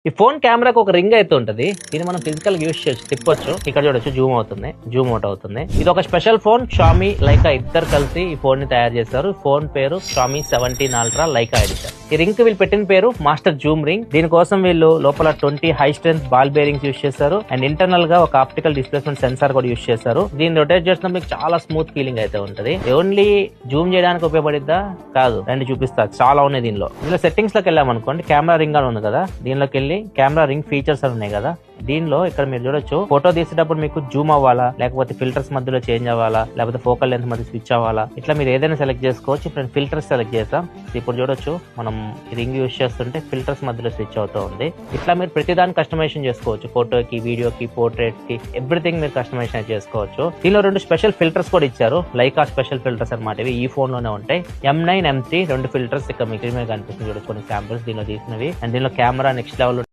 ఈ ఫోన్ కెమెరాకి ఒక రింగ్ అయితే ఉంటుంది. దీన్ని మనం ఫిజికల్ యూస్ చేసి తిప్పొచ్చు. ఇక్కడ చూడొచ్చు జూమ్ అవుతుంది, జూమ్ అవుట్ అవుతుంది. ఇది ఒక స్పెషల్ ఫోన్. Xiaomi లైకా ఇద్దరు కలిసి ఈ ఫోన్ ని తయారు చేశారు. ఫోన్ పేరు Xiaomi 17 Ultra లైకా ఎడిషన్. ఈ రింగ్ కి వీళ్ళు పెట్టిన పేరు మాస్టర్ జూమ్ రింగ్. దీనికోసం వీళ్ళు లోపల 20 high strength ball bearings use చేశారు అండ్ ఇంటర్నల్ గా ఒక ఆప్టికల్ డిస్ప్లేస్మెంట్ సెన్సార్ కూడా యూస్ చేశారు. దీన్ని రొటేట్ చేసినప్పుడు మీకు చాలా స్మూత్ ఫీలింగ్ అయితే ఉంటది. ఓన్లీ జూమ్ చేయడానికి ఉపయోగపడిద్దా? కాదు, రెండు చూపిస్తా. చాలా ఉన్నాయి దీనిలో. సెట్టింగ్స్ లోకి వెళ్ళాం అనుకోండి, కెమెరా రింగ్ అని ఉంది కదా, దీనిలోకి వెళ్ళి కెమెరా రింగ్ ఫీచర్స్ అని ఉన్నాయి కదా, దీనిలో ఇక్కడ మీరు చూడొచ్చు ఫోటో తీసేటప్పుడు మీకు జూమ్ అవ్వాలా, లేకపోతే ఫిల్టర్స్ మధ్యలో చేంజ్ అవ్వాలా, లేకపోతే ఫోకల్ లెంత్ మధ్య స్విచ్ అవ్వాలా, ఇట్లా మీరు ఏదైనా సెలెక్ట్ చేసుకోవచ్చు. ఇప్పుడు ఫిల్టర్స్ సెలెక్ట్ చేస్తాం. ఇప్పుడు చూడొచ్చు మనం రింగ్ యూస్ చేస్తుంటే ఫిల్టర్స్ మధ్యలో స్విచ్ అవుతూ ఉంది. ఇట్లా మీరు ప్రతిదాన్ని కస్టమైజేషన్ చేసుకోవచ్చు. ఫోటోకి, వీడియోకి, పోర్ట్రేట్ కి, ఎవ్రీథింగ్ మీరు కస్టమైజేషన్ చేసుకోవచ్చు. దీనిలో రెండు స్పెషల్ ఫిల్టర్స్ కూడా ఇచ్చారు. లైకా స్పెషల్ ఫిల్టర్స్ అనమాట. ఇవి ఈ ఫోన్ లోనే ఉంటాయి. M9 M3 రెండు ఫిల్టర్స్ ఇక్కడ మీకు కనిపిస్తుంది. చూడొచ్చు కొన్ని శాంపిల్స్ దీనిలో తీసినవి. అండ్ దీనిలో కెమెరా నెక్స్ట్ లెవెల్